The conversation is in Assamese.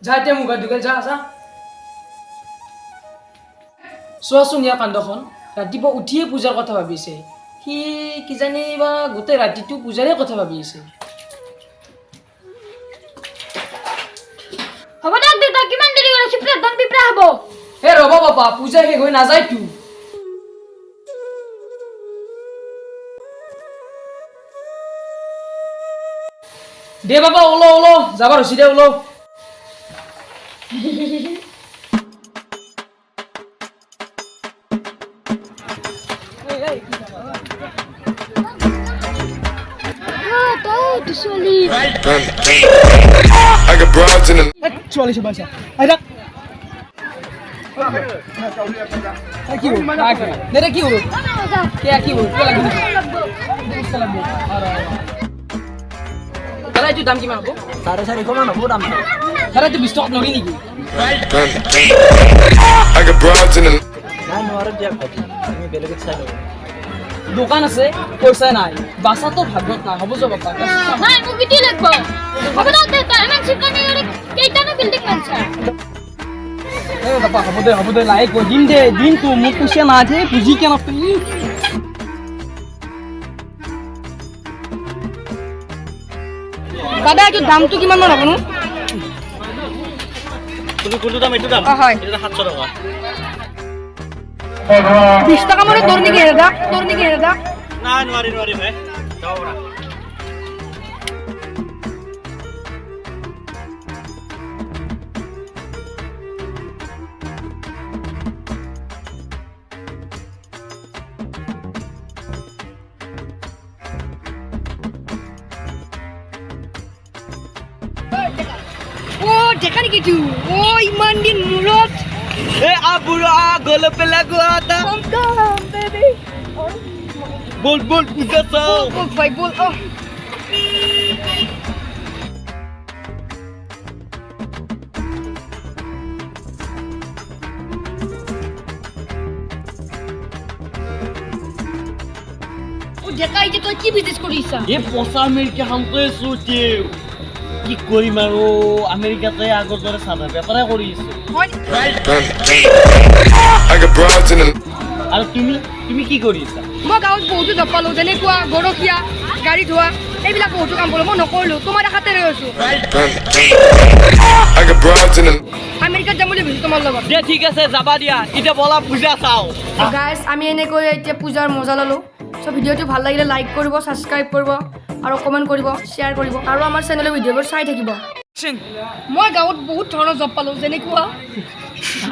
যা এতিয়া মুখা ধুকে যা যা চোৱাচোন ইয়াৰ কাণ্ডখন ৰাতিপুৱা উঠিয়ে পূজাৰ কথা ভাবিছে সি কিজানি বা গোটেই ৰাতিটো পূজাৰে কথা ভাবি আছে হ'ব দে দেউতা কিমান দেৰি হ'ল চিপৰা দম পিপৰা হ'ব এ ৰ'বা বাবা পূজা শেষ হৈ নাযায় তো দে বাবা ওলো ওলো যাবার হৈছে দে ওলো I got broads in the 44 পয়সা আইরা কি হল নেরে কি হল কি হল কি লাগবে লাগবে দাদা একটু দাম কিমান হবো 4.5 কমান হবো দাম দাদা তুই 20 টাকা নবি নাকি I got broads in the না নোয়ারে দিয়া আমি বেলেগে চাই লব দোকান আছে পয়সা নাই বাসা তো ভাগত না হবো যাব বাবা নাই মোক বিটি লাগব হ'ব দে দেউতা এমন চিপৰা নিৰে কেইটানো বিল্ডিং বানছা এ বাবা হবো দে লাইক দিন দে দিন তো মোক পয়সা না আছে বুঝি কেন তুমি দাদা একটু দামটো কিমান মান হবনো তুমি কোনটো দাম এইটো দাম হয় এটা 700 টাকা 20 টাকা মানে তোর নিকে দাদা না নোৱাৰি ভাই যাও বৰা ও দেখা নাকি তুই ও ইমান দিন মূৰত এ আবুৰা গলে পেলা গোৱাটা বেবি বল পূজা চাও বল ভাই বল ও দেখাই যে তুই কি বিজনেস করিস এ পচা আমেৰিকা হামকৈ সুটিও কি কৰিম আৰু আমেৰিকাতে আগৰ দৰে সাদা বেপাৰে কৰি আছে I got broads in the আৰু তুমি কি কৰি আছা মই গাঁৱত বহুতো জব পালো যেনেকুৱা গৰখীয়া গাড়ী ধোৱা এইবিলাক বহুতো কাম কৰিলো মই নকৰিলো তোমাৰ দেখাতে ৰৈ আছো I got broads in the আমেৰিকাত যাম বুলি ভাবিছো তোমাৰ লগত দে ঠিক আছে যাবা দিয়া এতিয়া বলা পূজা চাও গাইজ আমি এনেকৈ এতিয়া পূজাৰ মজা ল'লোঁ চ' ভিডিঅ'টো ভাল লাগিলে লাইক কৰিব ছাবস্ক্ৰাইব কৰিব আৰু কমেণ্ট কৰিব শ্বেয়াৰ কৰিব আৰু আমাৰ চেনেলৰ ভিডিঅ'বোৰ চাই থাকিব মই গাঁৱত বহুত ধৰণৰ জব পালোঁ যেনেকুৱা